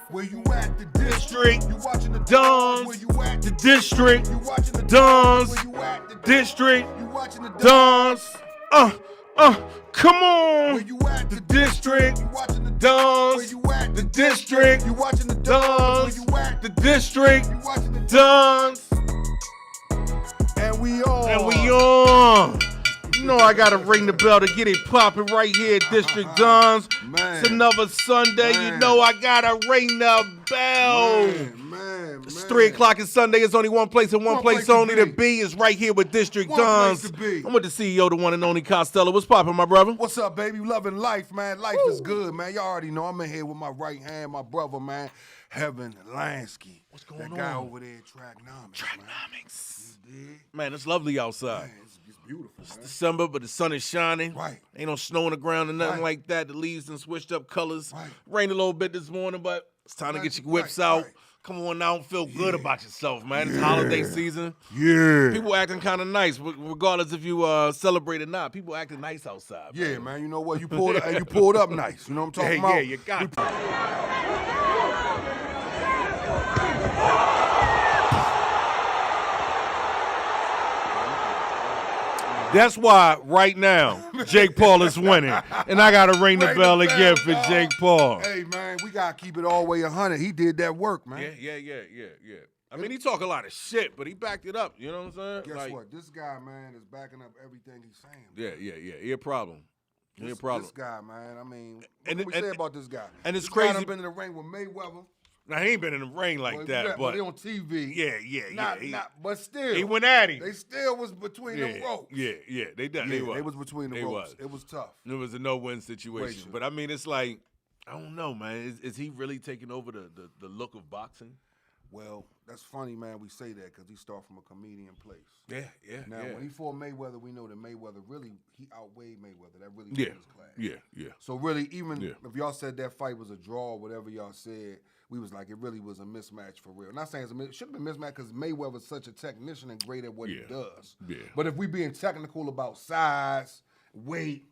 Where you at? The district. You watching the Dons. Where you at? The district. You watching the Dons. Where you at? The District. You watching the Dons. Come on. Where you at? The district. You watching the Dons. Where you at? The district. You watching the Dons. Where you at? The district. You watching the Dons. And we on. And we on. You know I gotta ring the bell to get it popping right here at District Dons. Man. It's another Sunday. Man. You know I gotta ring the bell. Man. It's 3 o'clock and Sunday. It's only one place and one place only to be. Is right here with District One Dons. place to be. I'm with the CEO, the one and only Costello. What's poppin', my brother? What's up, baby? Loving life, man. Life is good, man. Y'all already know I'm in here with my right hand, my brother, man, Heaven Lansky. What's going that guy on? over there, Tracknomics. Tracknomics. Man. Man, it's lovely outside. Man, it's beautiful, man. December, but the sun is shining. Right. Ain't no snow on the ground or nothing Right. like that. The leaves done switched up colors. Right. Rained a little bit this morning, but it's time to get your whips Right, out. right. Come on now and feel good about yourself, man. It's holiday season. Yeah. People acting kind of nice, regardless if you celebrate or not. People acting nice outside. Yeah, man. You know what? You pulled up nice. You know what I'm talking about? Yeah, you got it. That's why right now Jake Paul is winning, and I gotta ring the bell again for Jake Paul. Hey, man, we gotta keep it all the way 100. He did that work, man. Yeah. I mean, he talk a lot of shit, but he backed it up. You know what I'm saying? Guess what? This guy, man, is backing up everything he's saying. Yeah. He a problem. He a problem. This guy, man. I mean, what And- can we say about this guy? and it's this crazy- Guy done been in the ring with Mayweather. Now he ain't been in the ring like Well, that, but he on TV. yeah. But still, He went at him. They still was between the ropes. Yeah. They done. Yeah, they they was between the They ropes. was. It was tough. It was a no-win situation. But I mean, it's like, I don't know, man. Is he really taking over the look of boxing? Well, that's funny, man. We say that because he started from a comedian place. Yeah. Now, when he fought Mayweather, we know that Mayweather he outweighed Mayweather. That really Yeah. was his class. Yeah. So really, even Yeah. if y'all said that fight was a draw, whatever y'all said, we was like, it really was a mismatch for real. Not saying it should have been mismatch because Mayweather's such a technician and great at what he does. Yeah. But if we being technical about size, weight,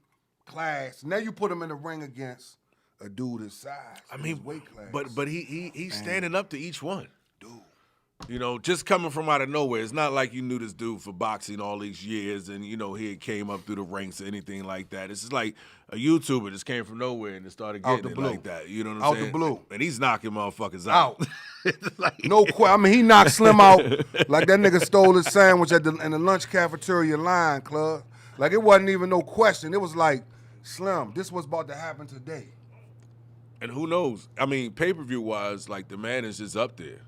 class, now you put him in the ring against a dude his size. I mean, his weight class. but he's standing up to each one. dude. You know, just coming from out of nowhere. It's not like you knew this dude for boxing all these years and, you know, he came up through the ranks or anything like that. It's just like a YouTuber just came from nowhere and just started Out getting the it blue. like that. You know what I'm Out saying? the blue. And he's knocking motherfuckers out. Like, No question. I mean, he knocked Slim out like that nigga stole his sandwich in the lunch cafeteria line, club. Like, it wasn't even no question. It was like, Slim, this was about to happen today. And who knows? I mean, pay-per-view wise, like the man is just up there.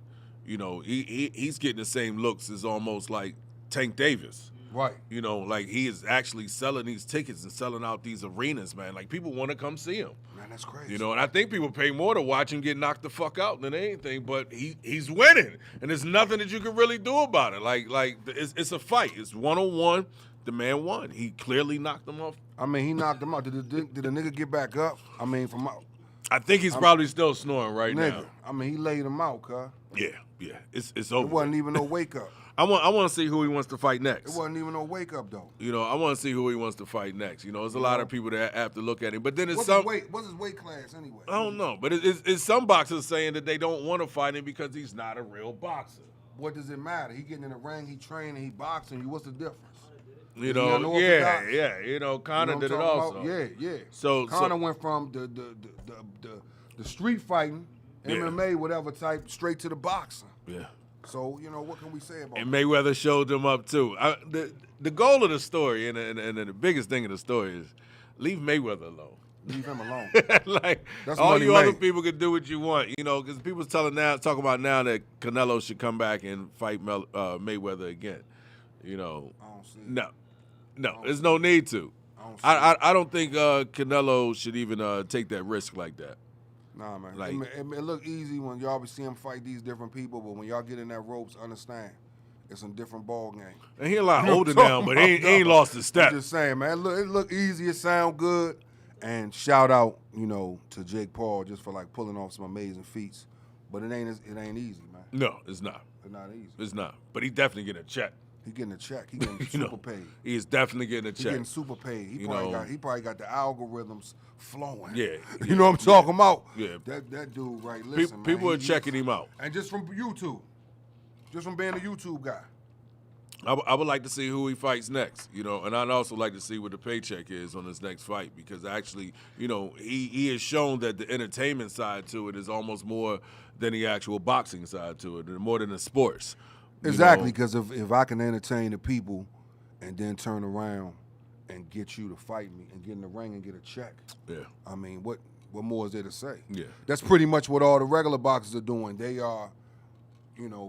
You know, he's getting the same looks as almost like Tank Davis. Right. You know, like he is actually selling these tickets and selling out these arenas, man. Like people want to come see him. Man, that's crazy. You know, and I think people pay more to watch him get knocked the fuck out than anything. But he's winning, and there's nothing that you can really do about it. Like it's a fight. It's 1-on-1. The man won. He clearly knocked him off. I mean, he knocked him out. Did the nigga get back up? I mean, from out. I think he's probably still snoring right Nigga. now. I mean, he laid him out, cuz. Yeah. It's It over. wasn't even no wake up. I want to see who he wants to fight It next. wasn't even no wake up, though. You know, I want to see who he wants to fight next. You know, there's a lot of people that have to look at him. But then it's What's some. his weight class anyway? I don't know, but it's some boxers saying that they don't want to fight him because he's not a real boxer. What does it matter? He getting in the ring, he training, he boxing you. What's the difference? You Is he know, unorthodox? yeah. You know, Conor You know did it what I'm also. talking about? Yeah. So Conor went from the street fighting, Yeah. MMA, whatever type, straight to the boxing. Yeah. So, you know, what can we say about And that? Mayweather showed them up too. The goal of the story and the biggest thing of the story is leave Mayweather alone. Leave him alone. Like That's all money you other made. people can do what you want, you know, because people's talking about now that Canelo should come back and fight Mayweather again. You know, I don't see it. no, there's no need to. I don't think Canelo should even take that risk like that. Nah, man. Like- It look easy when y'all be seeing him fight these different people, but when y'all get in that ropes, understand, it's a different ball game. And he a lot You know what older I'm now, talking but about, he ain't lost his step. I'm just saying, man. It look easy, it sound good, and shout out, you know, to Jake Paul just for like pulling off some amazing feats. But it ain't easy, man. No, it's not. It's not easy. It's not. But he definitely get a check. He getting a check. He getting You super know, paid. he is definitely getting a He check. getting super paid. He You probably got the algorithms flowing. Yeah, You know what I'm talking about? Yeah. That dude, right? Listen, People man, are checking him out. And just from YouTube. Just from being a YouTube guy. I would like to see who he fights next, and I'd also like to see what the paycheck is on his next fight because actually, he has shown that the entertainment side to it is almost more than the actual boxing side to it, and more than the sports. Exactly, because if I can entertain the people and then turn around and get you to fight me and get in the ring and get a check, Yeah. I mean, what more is there to say? Yeah. That's pretty much what all the regular boxers are doing. They are,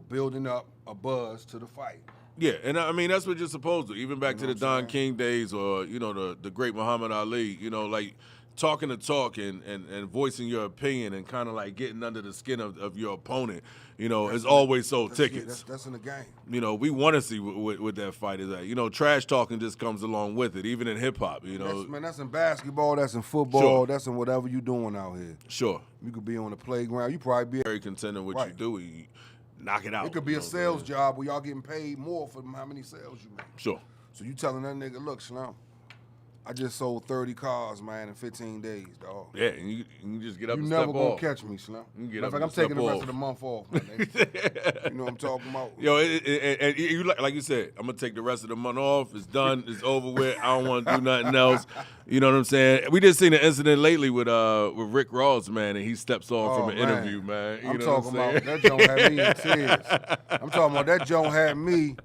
building up a buzz to the fight. Yeah, and I mean that's what you're supposed to. Even back to the what I'm Don saying? King days, or the great Muhammad Ali. Like talking the talk and voicing your opinion and kind of like getting under the skin of your opponent. Is always sold tickets. That's in the game. We want to see what that fight is at. Trash talking just comes along with it, even in hip hop. That's in basketball. That's in football. Sure. That's in whatever you doing out here. Sure, You could be on the playground. You probably be. very content in what Right. you do. You knock it out. It could be you a know what I'm sales saying? job where y'all getting paid more for how many sales you make. Sure. So you telling that nigga, look, Slim, I just sold 30 cars, man, in 15 days, dog. Yeah, and you can just get up You and never step gonna off. catch me, Slim. You get Matter up of fact, and I'm step taking the rest off. of the month off, my nigga. You know what I'm talking about? Yo, and you like you said, I'm gonna take the rest of the month off. It's done. It's over with. I don't want to do nothing else. You know what I'm saying? We just seen an incident lately with Rick Ross, man, and he steps off from an man. interview, man. You I'm know talking what I'm about saying? that joint had me in tears. I'm talking about that joint had me,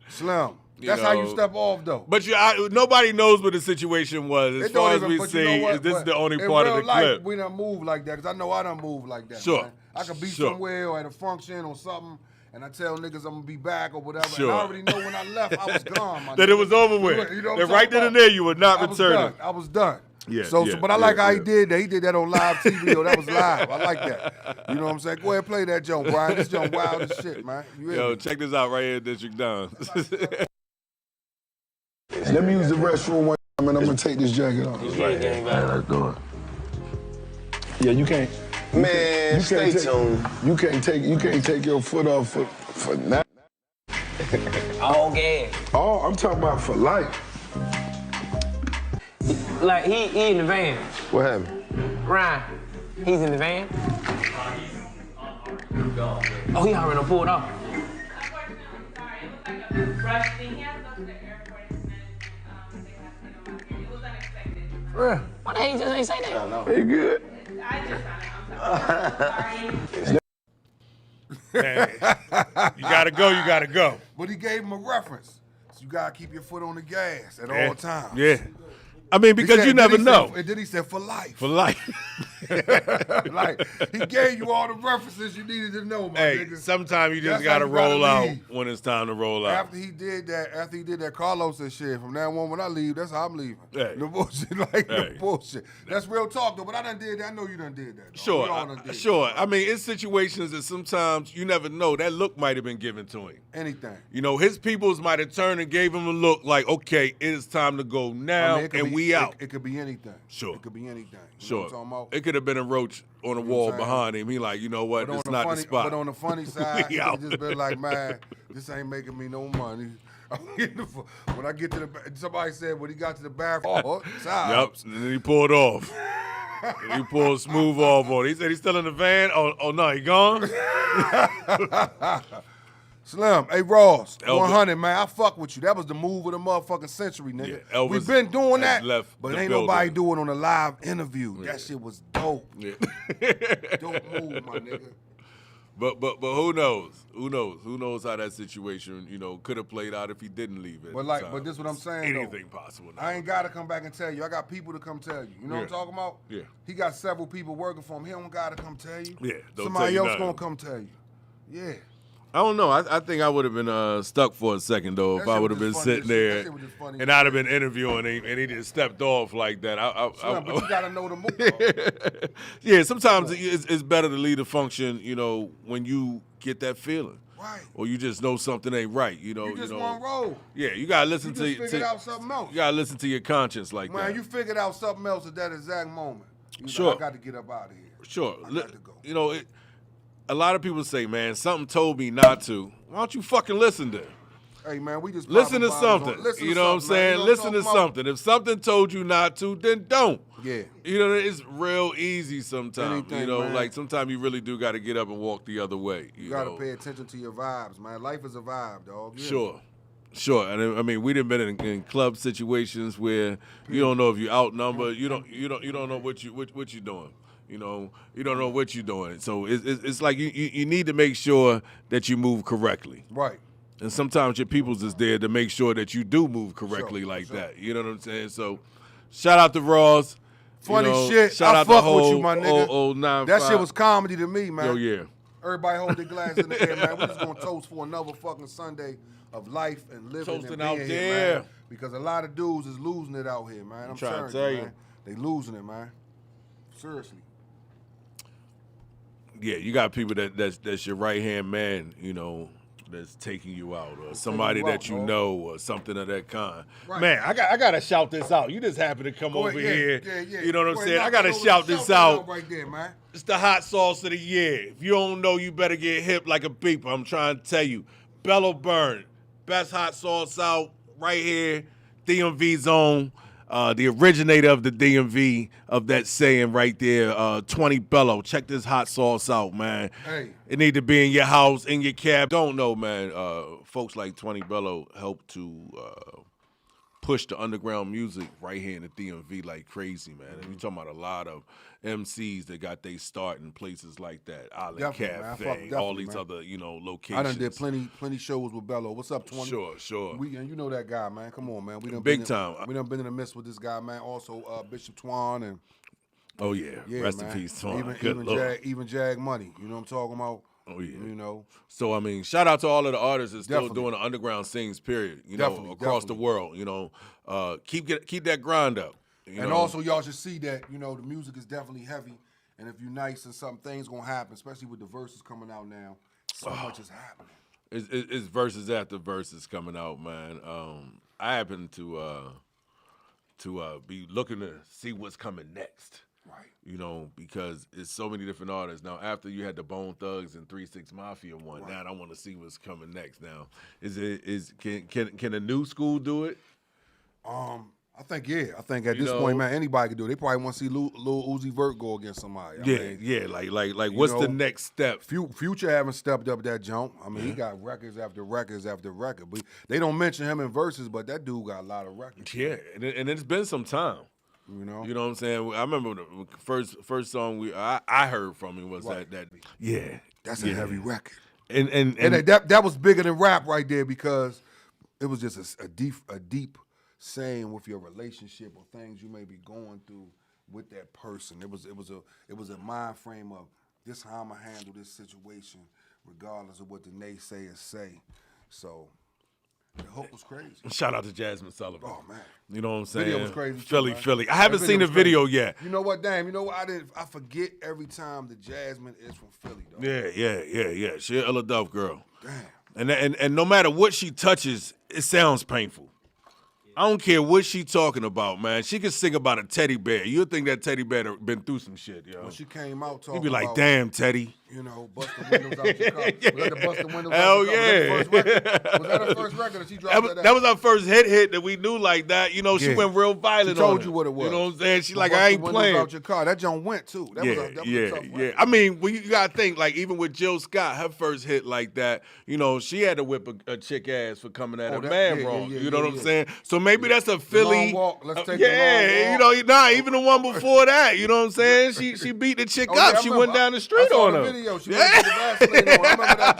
Slim. That's how you step off, though. But nobody knows what the situation was. As It don't far as even- we but see, you know what? this is But the only in part of the real life, clip. we done move like that, because I know I done move like that. Sure. Man. I could be Sure. somewhere or at a function or something, and I tell niggas I'm gonna be back or whatever. Sure. And I already know when I left, I was gone. My That nigga. it was over with. You know what That I'm right talking then and about? there, you were not I was returning. done. I was done. Yeah, So, yeah, but I like yeah, how he yeah. did that. He did that on live TV. Yo, that was live. I like that. You know what I'm saying? Go ahead, play that joint, Brian. This joint wild as shit, man. You hear Yo, me? check this out right here, District Don. Let me use the restroom one time and I'm gonna take this jacket off. Let's do it. Yeah, you can't. Man, stay tuned. You can't take your foot off for now. All gas. Oh, I'm talking about for life. Like he in the van. What happened? Ryan, he's in the van. Oh, he already done pulled off. Real. Why the hell you just ain't say that? Hey, good. You gotta go. You gotta go. But he gave him a reference. So you gotta keep your foot on the gas at all times. Yeah. I mean, He because said- you never then he know. said- and then he said for life. For life. Like, he gave you all the references you needed to know, my Hey, nigga. sometimes you just That's how gotta you gotta roll out leave. when it's time to roll out. After he did that, Carlos said shit. From now on, when I leave, that's how I'm leaving. Hey. No bullshit, no Hey. bullshit. That's real talk, though. But I done did that. I know you done did that. Dog. Sure, We all done did sure. that. I mean, it's situations that sometimes you never know. That look might have been given to him. Anything. His peoples might have turned and gave him a look like, okay, it is time to go now, I mean, it could and be- we out. It could be anything. Sure. It could be anything. You know Sure. what I'm talking about? It could have been a roach on the know wall what I'm saying? behind him. He like, you know what? But on It's the not funny, the spot. But on the funny side, We he out. could just been like, man, this ain't making me no money. When I get to somebody said when he got to the bathroom, Yep. And then he pulled off. He pulled smooth off on it. He said he's still in the van. Oh no, he gone? Slim, hey Ross, Elvis. 100, man. I fuck with you. That was the move of the motherfucking century, nigga. Yeah, Elvis We've been doing has that, left but the ain't building. nobody doing it on a live interview. That shit was dope. Yeah. Dope move, my nigga. But who knows? Who knows? Who knows how that situation, could have played out if he didn't leave it. But this what I'm saying, though. Anything possible. Now. I ain't gotta come back and tell you. I got people to come tell you. You know what I'm Yeah. talking about? Yeah. He got several people working for him. He don't gotta come tell you. Yeah, don't Somebody tell you else nothing. gonna come tell you. Yeah. I don't know. I think I would have been stuck for a second though if That I shit would have was been just funny sitting as shit. That there shit was just funny and as I'd have been interviewing him and he just stepped off like that. Slim, but you gotta know the move. Yeah, sometimes it's better to lead a function, when you get that feeling. Right. Or you just know something ain't right, You just one roll. Yeah, you gotta listen You just figured to out something else. you gotta listen to your conscience like Man, that. you figured out something else at that exact moment. You Sure. Like, I got to get up out of here. Sure. I got to go. A lot of people say, man, something told me not to. Why don't you fucking listen to it? Hey man, we just Listen to popping bottles something. on- listen You to know what I'm something, man. saying? You know Listen what to I'm talking something. If something told you not to, then don't. Yeah. You know, it's real easy sometimes. Anything, You know, man. like sometimes you really do got to get up and walk the other way. You gotta know? pay attention to your vibes, man. Life is a vibe, dog. Yeah. Sure. And I mean, we done been in club situations where you don't know if you outnumbered. You don't know what you're doing. You know, you don't know what you're doing. So it's like you need to make sure that you move correctly. Right. And sometimes your peoples is there to make sure that you do move correctly Sure, like sure. that. You know what I'm saying? So, shout out to Ross. Funny shit. Shout I out fuck to with you, whole my nigga. old 9-5. That shit was comedy to me, man. Yo, yeah. Everybody hold their glass in the air, man. We just gonna toast for another fucking Sunday of life and living Toasting and being out here, there. man. Because a lot of dudes is losing it out here, man. I'm trying to serious, tell you. man. They losing it, man. Seriously. Yeah, you got people that's your right hand man, you know, that's taking you out, or somebody you that out, you dog. know, or something of that kind. Right. Man, I gotta shout this out. You just happen to come Go over ahead. here. Yeah. You know what I'm Go saying? ahead, I gotta knock it shout over. this that out. right there, man. It's the hot sauce of the year. If you don't know, you better get hip like a beeper. I'm trying to tell you. Bello Burn, best hot sauce out right here, DMV zone. The originator of the DMV of that saying right there, 20 Bello. Check this hot sauce out, man. Hey. It need to be in your house, in your cab. Don't know, man. Folks like 20 Bello help to push the underground music right here in the DMV like crazy, man. And we talking about a lot of MCs that got their start in places like that, Island Definitely, man. Cafe, Definitely, all these man. other, locations. I done did plenty shows with Bello. What's up, 20? Sure. And you know that guy, man. Come on, man. We done Big been time. We done been in the midst with this guy, man. Also, Bishop Twan and Oh yeah, rest man. in peace, Twan. Even Good Lord. even Jag Money. You know what I'm talking about? Oh yeah. You know. So I mean, shout out to all of the artists that's still Definitely. doing the underground scenes. Period. You Definitely, know, across definitely. the world. You know, keep that grind up. You And know? also, y'all should see that, the music is definitely heavy. And if you're nice and something, things going to happen, especially with the verses coming out now. So much is happening. It's verses after verses coming out, man. I happen to be looking to see what's coming next. Right. You know, because it's so many different artists. Now, after you had the Bone Thugs and 3 6 Mafia one, now I want to see what's coming next. Now, can a new school do it? I think at You this know- point, man, anybody can do it. They probably want to see Lil Uzi Vert go against somebody. I mean, Yeah. Like what's the know, next step? Future haven't stepped up that jump. I mean, he got records after records after record. But they don't mention him in verses, but that dude got a lot of records. Yeah, and it's been some time. You know? You know what I'm saying? I remember the first song I heard from him was Right. that. Yeah, That's a heavy record. And that was bigger than rap right there because it was just a deep saying with your relationship or things you may be going through with that person. It was a mind frame of this how I'm gonna handle this situation regardless of what the naysayers say. So the hook was crazy. shout out to Jasmine Sullivan. Oh man. You know what I'm saying? Video was crazy too, Philly, man. Philly. I haven't That seen the was video crazy. yet. You know what, damn? You know what? I forget every time the Jasmine is from Philly, though. Yeah. She a Ella Duff girl. Damn. And no matter what she touches, it sounds painful. I don't care what she talking about, man. She can sing about a teddy bear. You'll think that teddy bear done been through some shit, yo. When she came out talking You be like, about, damn, Teddy. Bust the windows out your car. Was that the bust the windows Hell out your car? yeah. Was that her first record that she dropped That was our first hit that we knew like that. You know, she Yeah. went real violent She told on you it. what it was. You know what I'm saying? She But like, Bust I the ain't Windows playing. Out your car. That joint went too. That was a tough record. I mean, well, you gotta think like even with Jill Scott, her first hit like that, she had to whip a chick ass for coming at Oh, her that- man yeah, wrong. yeah, You know yeah, what I'm yeah. saying? So maybe that's a Philly. Long walk. Let's take the long walk. Even the one before that. You know what I'm saying? She beat the chick Oh, yeah, up. I She remember. went down the street I saw on the her. video. She went to the Vaseline on. I remember that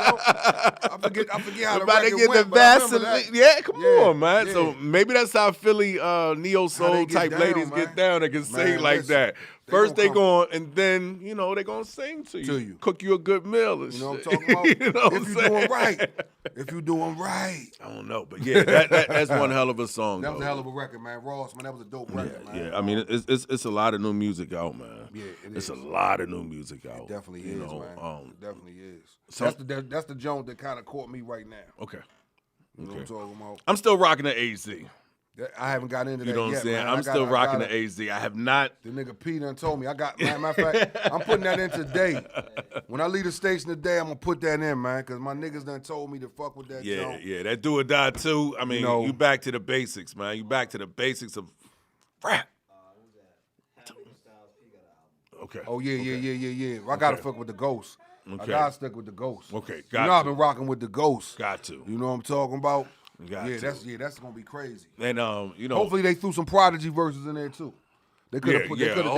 joke. I forget how the About to record get went, the but I remember Vaseline. that. Yeah, come Yeah, on, man. yeah. So maybe that's how Philly neo soul get type down, ladies man. get down. They can sing Man, like listen, that. they First gonna they come- going, and then they gonna sing to you, cook you a good meal and You know what shit. I'm talking about? You know what If I'm you saying? doing right. If you doing right. I don't know, but yeah, that's one hell of a song. That was though. a hell of a record, man. Ross, man, that was a dope record, man. Yeah, I mean, it's a lot of new music out, man. Yeah, it it's is. a lot of new music out. It definitely you is, know, man. It definitely is. so- That's the joint that kind of caught me right now. Okay. You know what I'm talking about? I'm still rocking the AZ. I haven't got into that You know what I'm yet, saying? man. I'm still rocking the AZ. I have not. The nigga P done told me. Matter of fact, I'm putting that in today. When I leave the station today, I'm gonna put that in, man, because my niggas done told me to fuck with that Yeah, joint. yeah, that do or die too. I mean, You know- you back to the basics, man. You back to the basics of rap. Okay. Oh yeah. I gotta fuck with the Ghost. I Okay. gotta stick with the Ghost. Okay, You got know I've to. been rocking with the Ghost. Got to. You know what I'm talking about? Got yeah, to. that's gonna be crazy. And you know, Hopefully they threw some Prodigy verses in there too. They could have Yeah, put. yeah.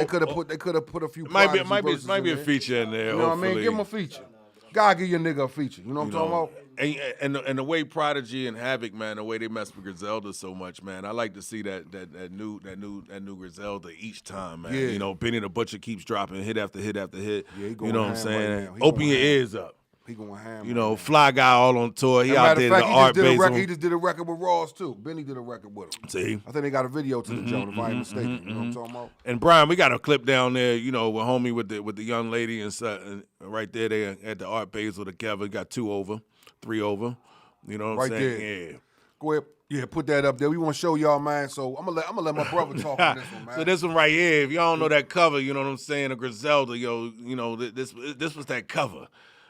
They could have put a few. it might be Prodigy verses might be in a there. feature in there. You know what I mean? hopefully. Give him a feature. God give your nigga a feature. You know what I'm You talking know, about? and the way Prodigy and Havoc, man, the way they mess with Griselda so much, man. I like to see that new Griselda each time, man. Yeah. You know, Benny the Butcher keeps dropping hit after hit after hit. Yeah, he you going know what I'm ham saying? right now. He Open going your ham. ears up. He going ham. You right know, now. Fly Guy all on tour. He As a out matter there of in fact, the he just art did a base. record. He just did a record with Ross too. Benny did a record with him. See? I think they got a video to the joint, if I ain't mistaken. You know what I'm talking about? And Brian, we got a clip down there, you know, with homie with the young lady and right there. They at the Art Basel together. Got 2 over, 3 over. You know what I'm Right saying? there. Yeah. Go ahead. Yeah, put that up there. We want to show y'all, man. So I'm gonna let my brother talk on this one, man. So this one right here, if y'all don't know that cover, you know what I'm saying, a Griselda, you know, this was that cover.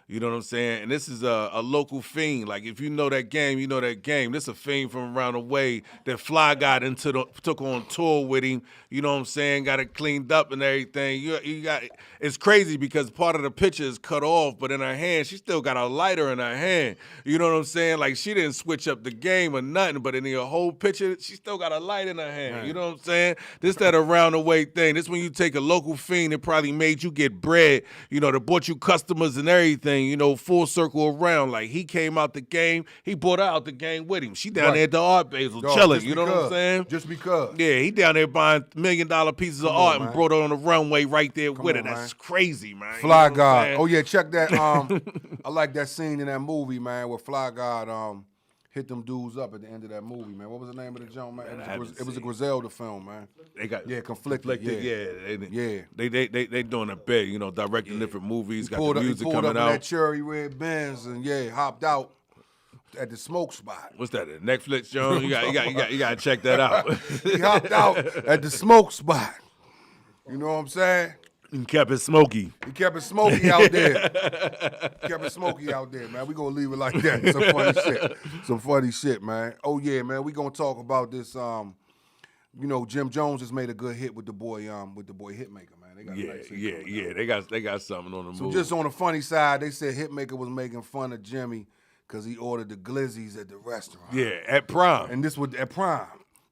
You know what I'm saying? And this is a local fiend. Like, if you know that game, you know that game. This a fiend from around the way that Fly got took on tour with him. You know what I'm saying? Got it cleaned up and everything. You got it's crazy because part of the picture is cut off, but in her hand, she still got a lighter in her hand. You know what I'm saying? Like, she didn't switch up the game or nothing, but in the whole picture, she still got a light in her hand. Right. You know what I'm saying? This that around the way thing. This when you take a local fiend that probably made you get bread, you know, that bought you customers and everything, you know, full circle around. Like, he came out the game, he brought her out the game with him. She down Right. there at the Art Basel Dog, chilling, just you know what I'm because. saying? Just because. Yeah, he down there buying $1 million pieces of Come art on, and man. brought her on the runway right there with on, her. That's man. crazy, man. You Fly know what I'm God. saying? Oh yeah, check that. I like that scene in that movie, man, where Fly God hit them dudes up at the end of that movie, man. What was the name of the joint, man? I haven't It was a seen. Griselda film, man. They got Conflicted. Yeah, Yeah. They doing a bit, you know, directing different movies, got Pulled the up, he music pulled up coming in that out. cherry red Benz and hopped out at the smoke spot. What's that? A Netflix, John? You got to check that out. He hopped out at the smoke spot. You know what I'm saying? And kept it smoky. He kept it smoky out there. Kept it smoky out there, man. We gonna leave it like that. Some funny shit. Some funny shit, man. Oh yeah, man. We gonna talk about this. You know, Jim Jones just made a good hit with the boy Hitmaker, man. They got a nice hit coming out. They got something on the So move. just on the funny side, they said Hitmaker was making fun of Jimmy because he ordered the glizzies at the restaurant. Yeah, at Prime. And this was at Prime.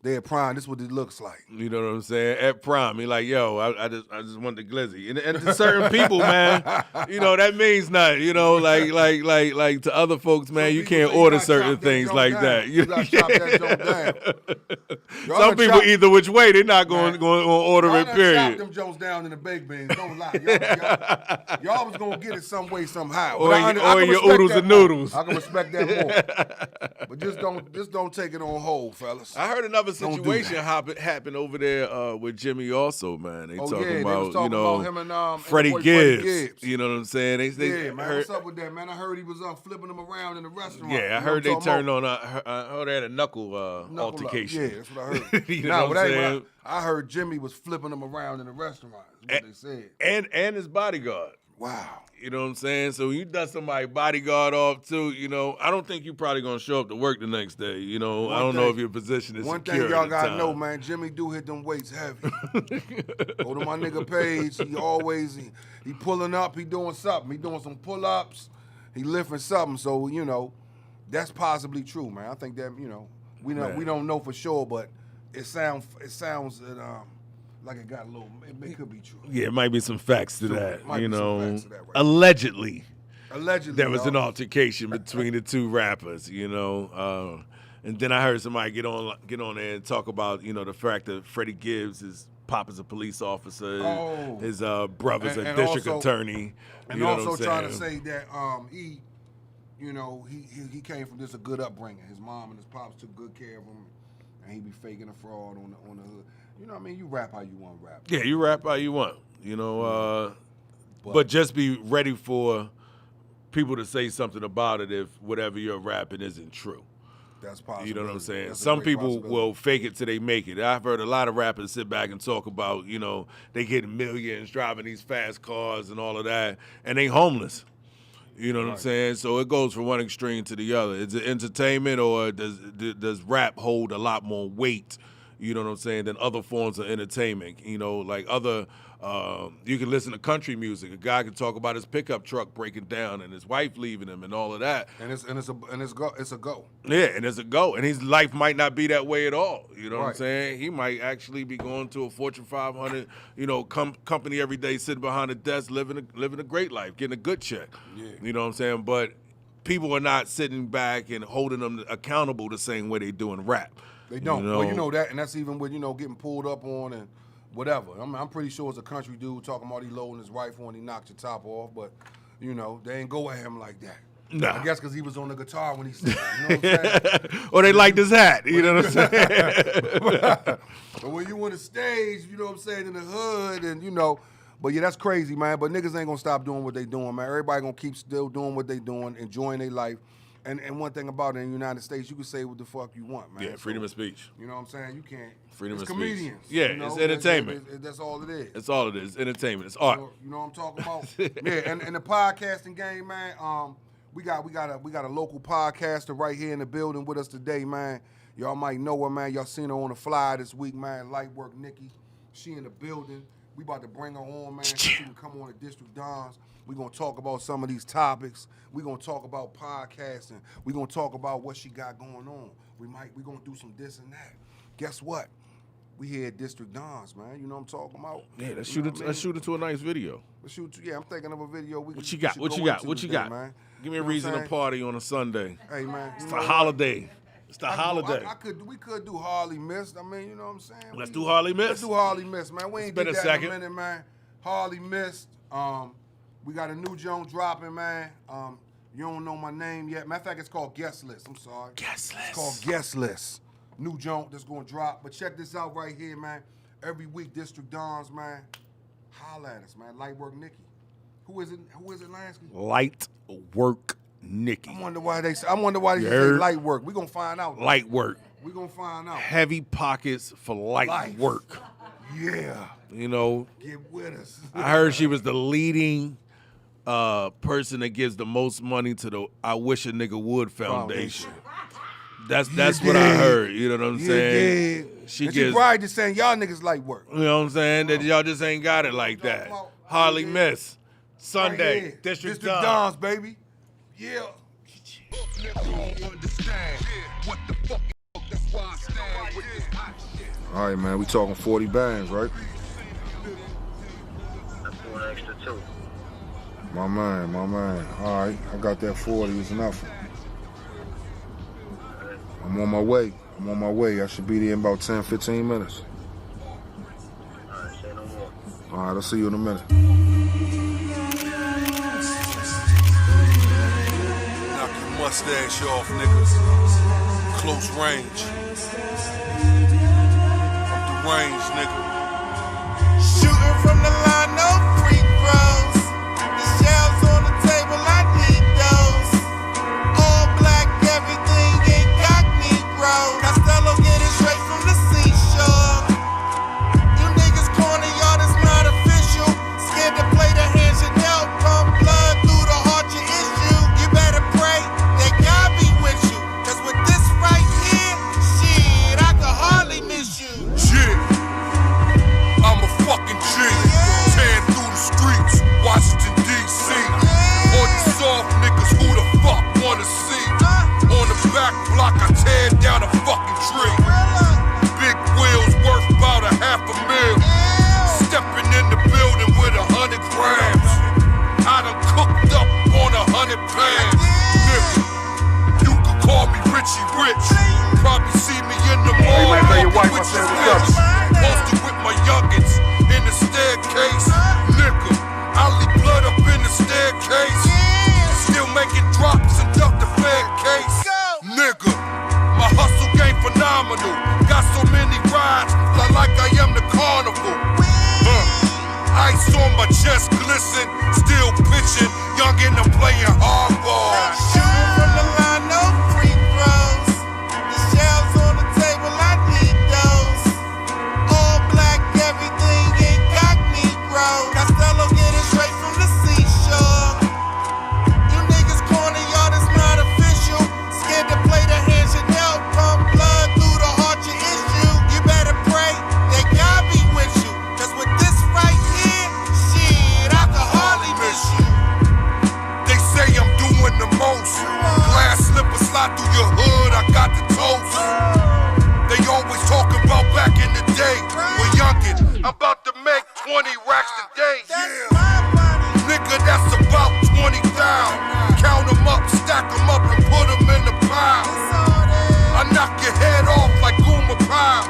They at Prime. This is what it looks like. You know what I'm saying? At Prime, he like, yo, I just want the glizzy. And to certain people, man, you know, that means nothing. You know, like to other folks, man, Some you people can't say you order gotta certain chop that things joint like down. that. You gotta chop that joint down. Y'all Some done people chop- either which way, they're not going to order Y'all it, done period. chopped them Jones down in the baked beans. Don't lie. Y'all was gonna get it some way, somehow. Or But your- I can or your respect oodles that and more. noodles. I can respect that more. But just don't take it on hold, fellas. I heard another Don't do situation that. happened over there with Jimmy also, man. They Oh, talking yeah, they about, was talking you know, about him and Freddie the boy Freddie Gibbs. Gibbs. You know what I'm saying? They Yeah, man. heard, What's up with that, man? I heard he was flipping them around in the restaurant. yeah, I You know heard what they I'm talking turned about? on I heard they had a knuckle Knuckle up. altercation. Yeah, that's what I heard. You know Nah, what but I'm hey, saying? I heard Jimmy was flipping them around in the restaurant. Is what they said. And his bodyguard. Wow. You know what I'm saying? So when you dust somebody bodyguard off too, you know, I don't think you probably gonna show up to work the next day. You know, I don't know if your position is One secure. thing y'all at the gotta time. know, man, Jimmy do hit them weights heavy. Go to my nigga page. He always he pulling up. He doing something. He doing some pull ups. He lifting something. So you know, that's possibly true, man. I think that we don't know for sure, but it sounds like it got a little. It could be true. Yeah, it might be some facts to that. might You be some know, facts to that right allegedly. Allegedly, There was an dog. altercation between the two rappers, you know, and then I heard somebody get on there and talk about, you know, the fact that Freddie Gibbs, his papa's a police officer, Oh. his brother's a And district also- attorney. And you know also what I'm trying to saying? say that he came from just a good upbringing. His mom and his pops took good care of him, and he be faking a fraud on the hood. You know what I mean? You rap how you want to rap. Yeah, you rap how you want, you know, but just be ready for people to say something about it if whatever you're rapping isn't true. That's possible. You know what I'm saying? That's a Some great people possibility. will fake it till they make it. I've heard a lot of rappers sit back and talk about, you know, they getting millions, driving these fast cars and all of that, and they homeless. You know what I'm saying? So it goes from one extreme to the other. Is it entertainment, or does rap hold a lot more weight, you know what I'm saying, than other forms of entertainment? You know, like other, you can listen to country music. A guy can talk about his pickup truck breaking down and his wife leaving him and all of that. And it's a go. Yeah, and it's a go. And his life might not be that way at all. You know what I'm Right. saying? He might actually be going to a Fortune 500, you know, company every day, sitting behind a desk, living a great life, getting a good check. Yeah. You know what I'm saying? But people are not sitting back and holding them accountable the same way they do in rap. They don't. You know? Well, you know that, and that's even with, you know, getting pulled up on and whatever. I'm pretty sure it's a country dude talking about he loading his rifle and he knocked your top off, but, you know, they ain't go at him like that. Nah. I guess because he was on the guitar when he said it, you know what I'm saying? Or they like this hat. You know what I'm saying? But when you on the stage, you know what I'm saying, in the hood, and, you know, but yeah, that's crazy, man. But niggas ain't gonna stop doing what they doing, man. Everybody gonna keep still doing what they doing, enjoying their life. And one thing about it, in the United States, you can say what the fuck you want, man. Yeah, freedom of speech. You know what I'm saying? You can't. Freedom it's of speech. comedians. Yeah, you know? it's entertainment. That's all it is. That's all it is. Entertainment. It's art. You know what I'm talking about? Yeah, and the podcasting game, man. We got a local podcaster right here in the building with us today, man. Y'all might know her, man. Y'all seen her on the fly this week, man. Lightwork Nikki. She in the building. We about to bring her on, man. So she can come on the District Dons. We're going to talk about some of these topics. We're going to talk about podcasting. We're going to talk about what she got going on. We're going to do some this and that. Guess what? We here at District Dons, man. You know what I'm talking about? Yeah, let's You know shoot it. what I Let's mean? shoot it to a nice video. Yeah, I'm thinking of a video. What you got? What you got? What you got? Man. Give me a You know what reason I'm to saying? party on a Sunday. Hey, man. It's the holiday. It's the holiday. We could do Harley Mist. I mean, you know what I'm saying? Let's do Harley Mist. Let's do Harley Mist, man. We ain't been did a that second. in a minute, man. Harley Mist. We got a new joint dropping, man. You don't know my name yet. Matter of fact, it's called Guest List. I'm sorry. Guest List. It's called Guest List. New joint that's gonna drop. But check this out right here, man. Every week, District Dons, man. Holla at us, man. Lightwork Nikki. Who is it, Lansky? Light work, Nikki. I wonder why they say heard? light work. We gonna find out. Light work. We gonna find out. Heavy pockets for light Life. work. Yeah. You know, Get with us. I heard she was the leading person that gives the most money to the I Wish a Nigga Would Foundation. That's what I heard. You know what I'm saying? She She gives. probably just saying y'all niggas light work. You know what I'm saying? That y'all just ain't got it like that. Harley Miss. Sunday. Right here. District Dons, Dons. baby. Yeah. All right, man. We talking 40 bands, right? That's one extra too. My man. All right, I got that 40. It's enough. I'm on my way. I should be there in about 10, 15 minutes. Alright, say no more. All right, I'll see you in a minute. Knock your mustache off, niggas. Close range. Up the range, nigga. Shooting from the line, no free throws. The shells on the table, I need those. All black, everything ain't got Negro. Costello get it straight from the seashore. You niggas corner, y'all, that's not official. Scared to play the hands you dealt. Pump blood through the heart, your issue. You better pray that God be with you. Cause with this right here, shit, I could hardly miss you. Shit. I'm a fucking G. Tearing through the streets, Washington, D.C. All you soft niggas, who the fuck wanna see? On the back block, I tear down a fucking tree. Big wheels worth about $500,000. Stepping in the building with 100 grams. I done cooked up on 100 pounds. Nigga, you could call me Richie Rich. Probably see me in the mall walking with your bitch. Posted with my youngins in the staircase. Nigga, I leave blood up in the staircase. Still making drops and duck the fair case. Nigga, my hustle game phenomenal. Got so many rides, fly like I am the carnival. Ice on my chest glisten, still pitching, youngin' I'm playing hardball. Shooting from the line, no free throws. 20 racks a day. That's my money. Nigga, that's about 20 down. Count them up, stack them up, and put them in the pile. It's all there. I knock your head off like Goomba Pile.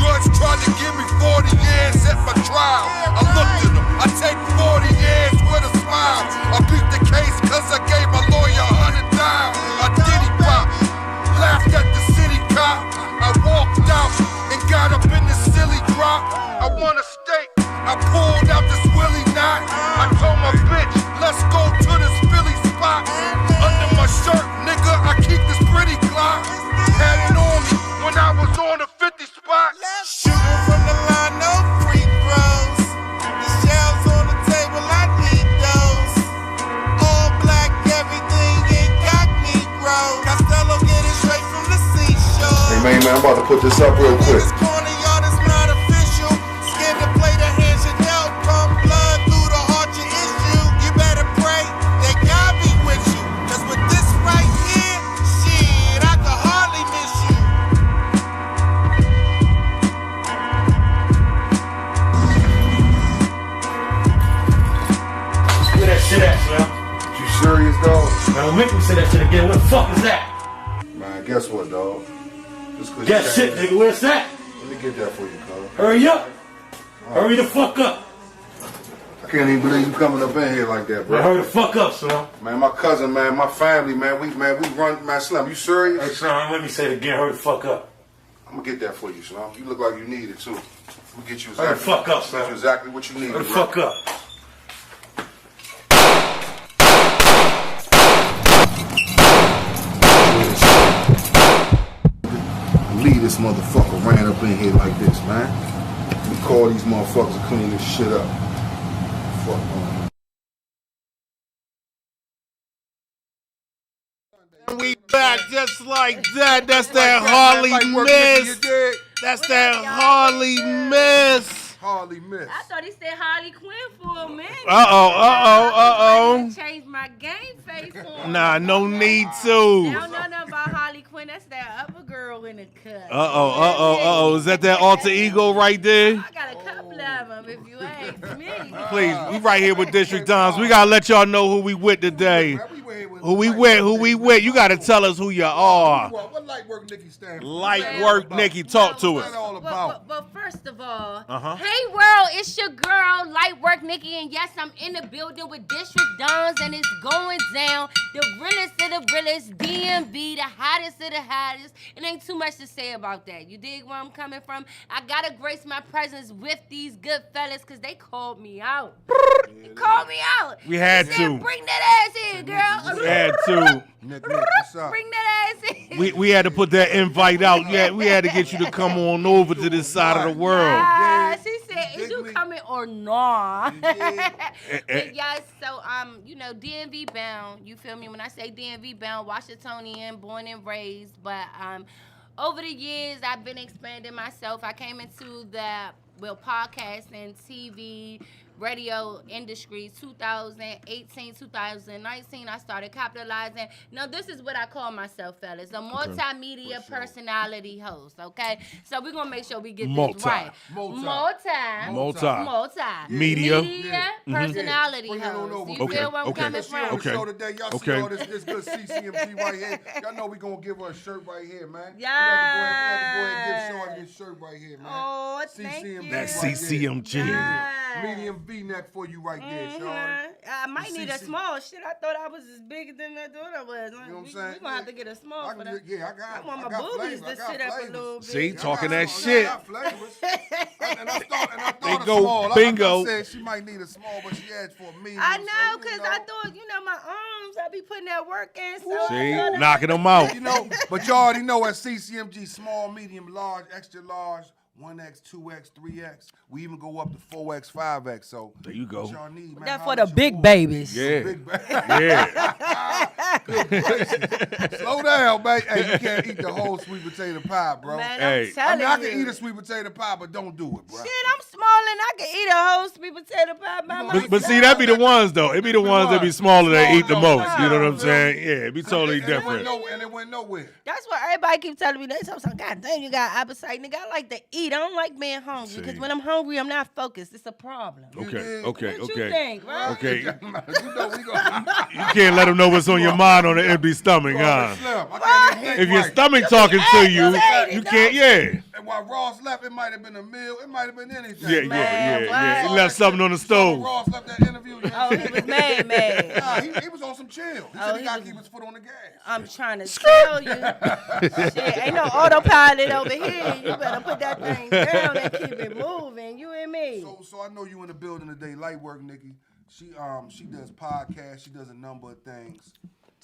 Judge tried to give me 40 years at my trial. I looked at him, I take 40 years with a smile. I beat the case cause I gave my lawyer $100. I diddy pop, laughed at the city cop. I walked out and got up in the silly drop. I want a steak, I pulled out this Willie knot. I told my bitch, let's go to this Philly spot. Under my shirt, nigga, I keep this pretty Glock. Had it on me when I was on the 50 spot. Shooting from the line, no free throws. The shells on the table, I need those. All black, everything incognito. Costello get it straight from the seashore. Hey, man, I'm about to put this up real quick. This corner yard is not official. Scared to play the hands you dealt. Pump blood through the heart you issue. You better pray that God be with you. Cause with this right here, shit, I could hardly miss you. Where that shit at, Slim? You serious, dog? Man, don't make me say that shit again. What the fuck is that? Man, guess what, dog? Just 'cause That you shit, can't- nigga. Where's that? Let me get that for you, cuz. Hurry up. Hurry the fuck up. I can't even believe you coming up in here like that, Man, bro. hurry the fuck up, Slim. Man, my cousin, man, my family, man, we run, man, Slim, you Hey, serious? Slim, let me say it again. Hurry the fuck up. I'm gonna get that for you, Slim. You look like you need it, too. We'll get you Hurry the fuck up, get you Slim. exactly what you need, Hurry the bro. fuck up. Leave this motherfucker ran up in here like this, man. We call these motherfuckers to clean this shit up. Fuck, man. We back just like that. That's that Harley Miss. That's that Harley Miss. Hardly miss. I thought he said Harley Quinn for a minute. Uh-oh. Change my game face on. Nah, no need I to. don't know nothing about Harley Quinn. That's that upper girl in the cut. Is that alter ego right there? I got a couple of them if you ask me. Please, we right here with District Dons. We gotta let y'all know who we with today. Who we with. You gotta tell us who you are. What light work Nikki stand for? Light work, Nikki. Talk to What's us. that all about? But first of all, Uh-huh. hey world, it's your girl, Lightwork Nikki, and yes, I'm in the building with District Dons, and it's going down. The realest of the realest, DMV, the hottest of the hottest. It ain't too much to say about that. You dig where I'm coming from? I gotta grace my presence with these good fellas, cause they called me out. They called me out. We had They said, to. Bring that ass in, girl. We had to. Nick, what's up? Bring that ass in. We had to put that invite out. Yeah, we had to get you to come on over to this side of the world. She said, is you coming or not? But yes, so DMV bound. You feel me? When I say DMV bound, Washingtonian, born and raised. But over the years, I've been expanding myself. I came into the podcasting, TV, radio industry 2018, 2019. I started capitalizing. Now, this is what I call myself, fellas, a multimedia personality host, okay? So we're going to make sure we get this right. Media. Personality Bring it on host. over. You feel where I'm Okay. coming She on from? the show today. Y'all Okay. see all this good CCMG right here. Y'all know we gonna give her a shirt right here, man. Yes. We have to go ahead and give Shorty this shirt right here, man. Oh, thank CCMG you. That's right CCMG. there. Yes. Medium V-neck for you right there, Shorty. I might need a CC. small. Shit, I thought I was as big than I thought I was. You know what I'm saying? We're going to have to get a small I for can that. get, yeah, I got I want I my got boobies flavors. to I got sit up a flavors. little bit. See, talking that I shit. got flavors. And I thought They a go small. bingo. Like I said, she might need a small, but she asked for a medium. I know, so, because I thought, my arms, I be putting that work in. So See, I thought knocking them out. But you already know at CCMG, small, medium, large, extra large, 1X, 2X, 3X. We even go up to 4X, 5X. So There you go. what y'all need, man. That Holla for the at your big boy. babies. Yeah. Big baby. Yeah. Slow down, baby. Hey, you can't eat the whole sweet potato pie, bro. Man, Hey. I'm telling I can you. eat a sweet potato pie, but don't do it, bro. Shit, I'm small and I can eat a whole sweet potato pie by myself. But see, that be the ones though. It be the ones that be smaller that eat the most. You know what I'm Small, saying? Yeah, it be totally And it went different. and it went nowhere. That's what everybody keep telling me. They say, God damn, you got appetite. Nigga, I like to eat. I don't like being hungry. Because See. when I'm hungry, I'm not focused. It's a problem. Okay, What you think, right? Okay. You know we gonna You can't let them know what's on your mind on an empty stomach, huh? Slim. I can't even think If your right. stomach talking to you, aggravated, you dog. can't. Yeah. And while Ross left, it might have been a meal. It might have been anything. Yeah, Man, yeah. He what? left something on the So stove. Ross left that interview. You know Oh, he was mad. Nah, he was on some chill. He Oh, said he he got to was- keep his foot on the gas. I'm trying to tell you. Shit, ain't no autopilot over here. You better put that thing down and keep it moving. You and me. So I know you in the building today. Light work, Nikki. She does podcasts. She does a number of things.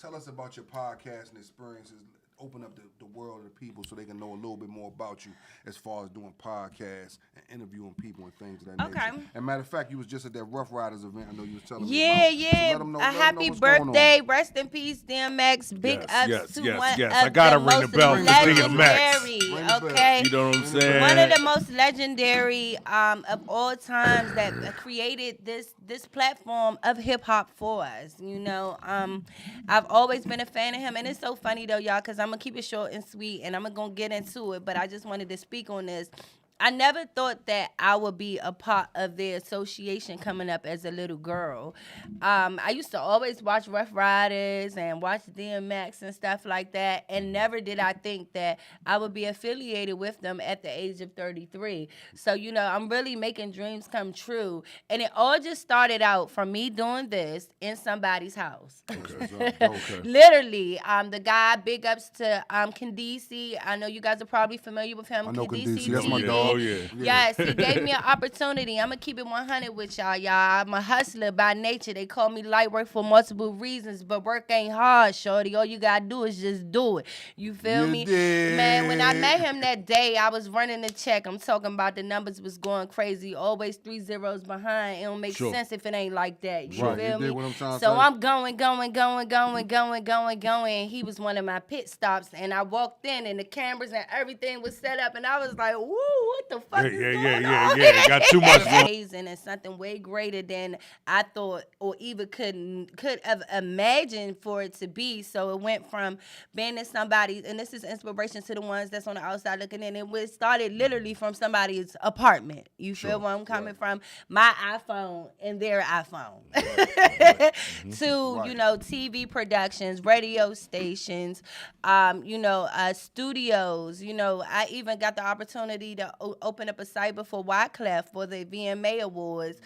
Tell us about your podcasting experiences. Open up the world to people so they can know a little bit more about you as far as doing podcasts and interviewing people and things of that Okay. nature. And matter of fact, you was just at that Rough Riders event. I know you was telling me Yeah, about. So yeah. let 'em know- A let 'em know happy what's going on. birthday. Rest in peace, DMX. Big Yes, ups yes, to yes, one yes. of I gotta the ring the most bell for DMX. legendary. Ring the bell. Okay. You know what I'm saying? One of the most legendary of all times that created this platform of hip hop for us. You know, I've always been a fan of him, and it's so funny though, y'all, because I'm gonna keep it short and sweet, and I'm gonna get into it. But I just wanted to speak on this. I never thought that I would be a part of their association coming up as a little girl. I used to always watch Rough Riders and watch DMX and stuff like that, and never did I think that I would be affiliated with them at the age of 33. So, you know, I'm really making dreams come true. And it all just started out from me doing this in somebody's house. Okay. Literally, the guy, big ups to Kendisi. I know you guys are probably familiar with him. I know Kendisi. That's TV. my dog. Oh, yeah. Yes, he gave me an opportunity. I'm going to keep it 100 with y'all. I'm a hustler by nature. They call me light work for multiple reasons, but work ain't hard, shorty. All you got to do is just do it. You feel You me? dig. Man, when I met him that day, I was running the check. I'm talking about the numbers was going crazy. Always 3 zeros behind. It don't make Sure. sense if it ain't like that. You Right, you feel dig me? what I'm trying to So say? I'm going. He was one of my pit stops, and I walked in, and the cameras and everything was set up, and I was like, "Woo, what the fuck is going on?" Yeah. Got too much going. Amazing and something way greater than I thought or even could have imagined for it to be. So it went from being in somebody's, and this is inspiration to the ones that's on the outside looking in. It started literally from somebody's apartment. You feel where I'm coming from? My iPhone and their iPhone. To, you know, TV productions, radio stations, studios. You know, I even got the opportunity to open up a site before Wyclef for the VMA Awards.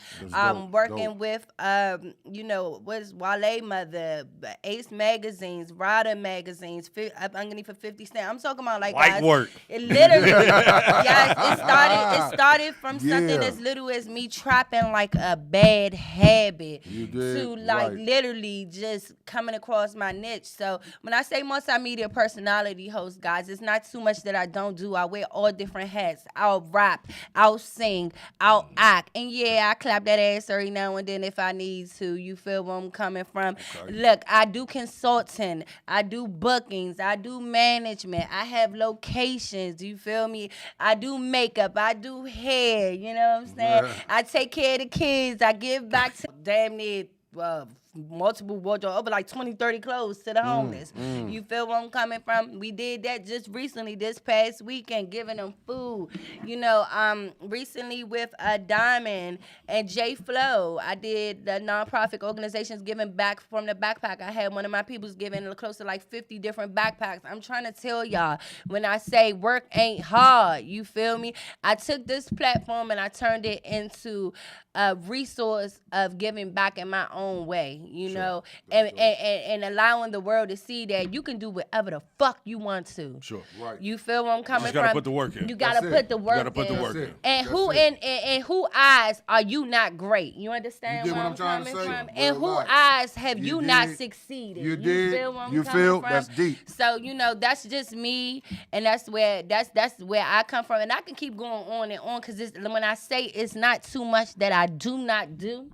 Working with, what's Wale Mother, Ace Magazines, Rada Magazines, underneath for 50 Cent. I'm talking about like White guys, work. It literally, yes, it started from something Yeah. as little as me trapping like a bad habit You did, to like right. literally just coming across my niche. So when I say multimedia personality host, guys, it's not too much that I don't do. I wear all different hats. I'll rap, I'll sing, I'll act. And yeah, I clap that ass every now and then if I need to. You feel where I'm coming from? Look, I do consulting, I do bookings, I do management, I have locations, you feel me? I do makeup, I do hair, you know what I'm saying? Yeah. I take care of the kids, I give back to damn near multiple wardrobe, over like 20, 30 clothes to the homeless. You feel where I'm coming from? We did that just recently, this past weekend, giving them food. You know, recently with Diamond and J Flow, I did the nonprofit organizations giving back from the backpack. I had one of my people's giving close to like 50 different backpacks. I'm trying to tell y'all, when I say work ain't hard, you feel me? I took this platform and I turned it into a resource of giving back in my own way, you know, and allowing the world to see that you can do whatever the fuck you want to. Sure. Right. You feel where I'm coming Just gotta from? put the work in. You gotta That's put it. the You work gotta put the in. work That's in. it. And That's who it. in who eyes are you not great? You understand You get where what I'm I'm trying to coming say? from? Real And who life. eyes have You you not dig? succeeded? You dig? feel where I'm You coming feel? from? That's deep. So, you know, that's just me, and that's where I come from, and I can keep going on and on because when I say it's not too much that I do not do,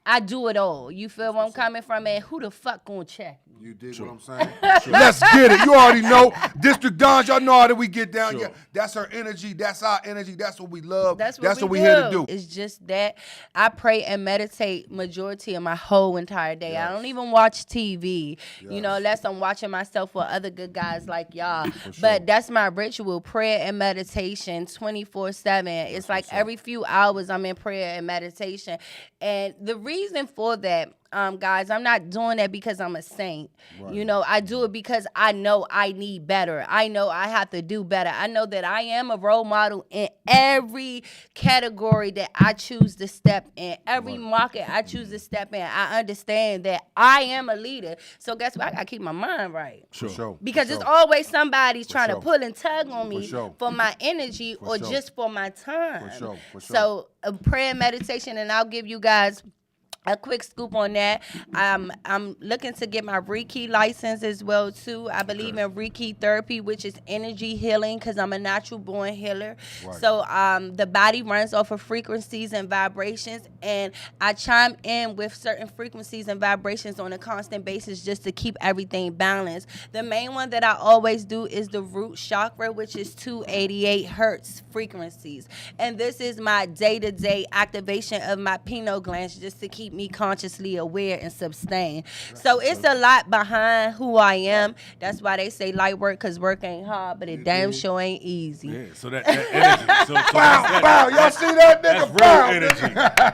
I do it all. You feel where I'm coming from, and who the fuck gonna check me? You dig Sure. what I'm saying? Let's get it. You already know. District Dons, y'all know how that we get down. Sure. Yeah, that's her energy. That's our energy. That's what we love. That's what we here to do. It's just that I pray and meditate majority of my whole entire day. I don't even watch TV, you know, unless I'm watching myself with other good guys like y'all. But that's my ritual, prayer and meditation 24/7. It's like every few hours I'm in prayer and meditation. And the reason for that, guys, I'm not doing that because I'm a saint. Right. You know, I do it because I know I need better. I know I have to do better. I know that I am a role model in every category that I choose to step in, every market I choose to step in. I understand that I am a leader. So guess what? I got to keep my mind right. Sure. Because there's always somebody's trying to sure. pull and tug on me sure. for my energy or sure. just for my time. For sure. So prayer and meditation, and I'll give you guys a quick scoop on that. I'm looking to get my Reiki license as well too. I believe in Reiki therapy, which is energy healing, because I'm a natural born healer. Right. So the body runs off of frequencies and vibrations, and I chime in with certain frequencies and vibrations on a constant basis just to keep everything balanced. The main one that I always do is the root chakra, which is 288 hertz frequencies, and this is my day-to-day activation of my pineal glands just to keep me consciously aware and sustained. So it's a lot behind who I am. That's why they say light work, because work ain't hard, but it damn sure ain't easy. Yeah, so that energy. So Bow. Y'all see that nigga? that's real energy.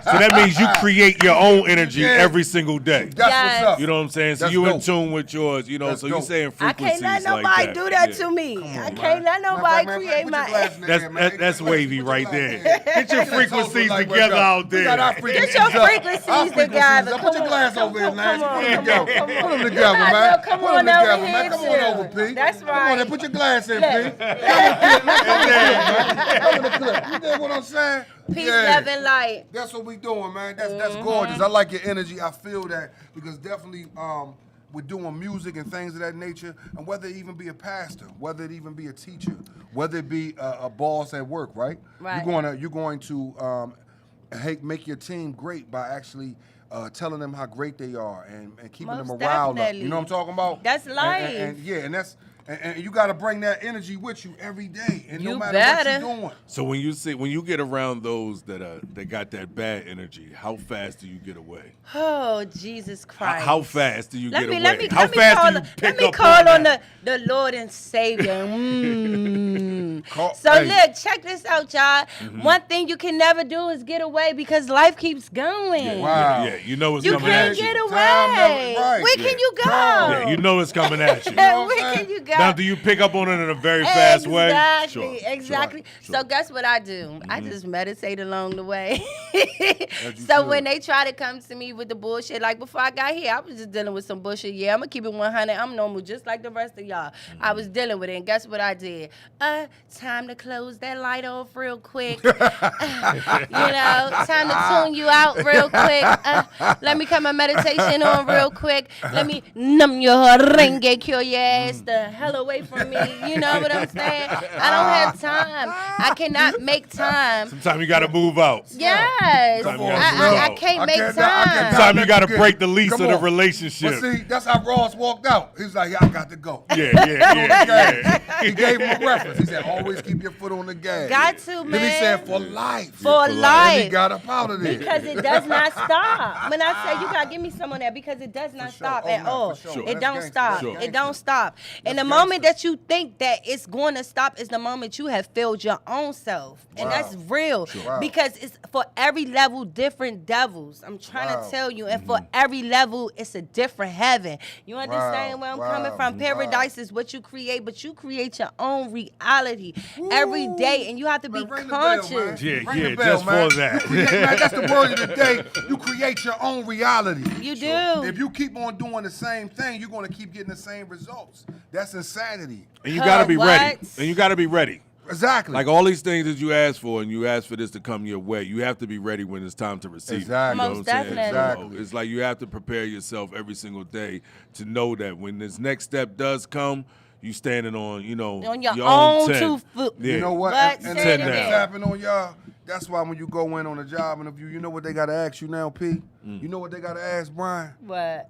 So that means you create your own energy every single day. That's what's up. You know what I'm saying? So That's you in dope. tune with yours, you know, That's so you're dope. saying I frequencies can't let like nobody that. do that Yeah. to me. I man. can't let nobody Man, create put my... your glasses in there, man. That's wavy right there. Get your frequencies Like, together out we got our there. frequencies Get your up. frequencies Our together. Put Come your on, glass over here, man. come on, Put them come together. on, come on. Put them together, I man. know, come Put on them together, over man. here, Come on too. over, P. That's Come on right. there. Put your glass in, P. Come in the clip. You get what I'm saying? Peace, love, and light. That's what we doing, man. That's gorgeous. I like your energy. I feel that because definitely we're doing music and things of that nature, and whether it even be a pastor, whether it even be a teacher, whether it be a boss at work, right? Right. You're going to make your team great by actually telling them how great they are and keeping Most them morale up. definitely. You know what I'm talking about? That's life. And you got to bring that energy with you every day, and no You matter better. what you're doing. So when you get around those that got that bad energy, how fast do you get away? Oh, Jesus Christ. How fast do you get away? Let me How fast call, do you pick let me up call on that? the Lord and Savior. So Hey. look, check this out, y'all. One thing you can never do is get away because life keeps going. Wow. Yeah, you know it's You coming can't at you. get away. Right. Where can you go? Yeah, you know it's coming at you. know what I'm Where saying? can you go? Now, do you pick up on it in a very fast way? Exactly. Sure. So guess what I do? I just meditate along the way. So when they try to come to me with the bullshit, like before I got here, I was just dealing with some bullshit. Yeah, I'm gonna keep it 100. I'm normal, just like the rest of y'all. I was dealing with it, and guess what I did? Time to close that light off real quick. You know, time to tune you out real quick. Let me cut my meditation on real quick. Let me numb your ring, cure your ass the hell away from me. You know what I'm saying? I don't have time. I cannot make time. Sometimes you got to move out. Yes. Come on, I bro. can't make I time. can't Sometimes you got to Come break the lease Come of the on. relationship. But see, that's how Ross walked out. He was like, yeah, I got to go. Yeah. He gave him a reference. He said, always keep your foot on the gas. Got to, man. Then he said, for life. For And he life. got up out of there. Because it does not stop. When I say you gotta give me some on that, because it does not sure. stop Oh, at no, all. for sure. It That's don't gangster. stop. Sure. It don't stop. And the That's moment gangster. that you think that it's going to stop is the moment you have failed your own self. And Wow. that's real. Wow. Because it's for every level different devils. I'm trying Wow. to tell you. And for every level, it's a different heaven. You understand where I'm coming Wow. from? Paradise is what you create, but you create your own reality every day. And you have to be Man, ring the bell, man. conscious. Yeah, Ring the yeah, bell, just man. for that. You create, man, that's the word of the day. You create your own reality. You do. If you keep on doing the same thing, you're going to keep getting the same results. That's insanity. And you got to be ready. What? And you got to be ready. Exactly. Like all these things that you ask for, and you ask for this to come your way, you have to be ready when it's time to receive Exactly. it. You know Most what I'm saying? definitely. Exactly. It's like you have to prepare yourself every single day to know that when this next step does come, you standing on, On your own own 10. 2 foot. Yeah. You know what? But And say it that's again. happening on y'all. That's why when you go in on a job interview, you know what they got to ask you now, P? You know what they got to ask Brian? What?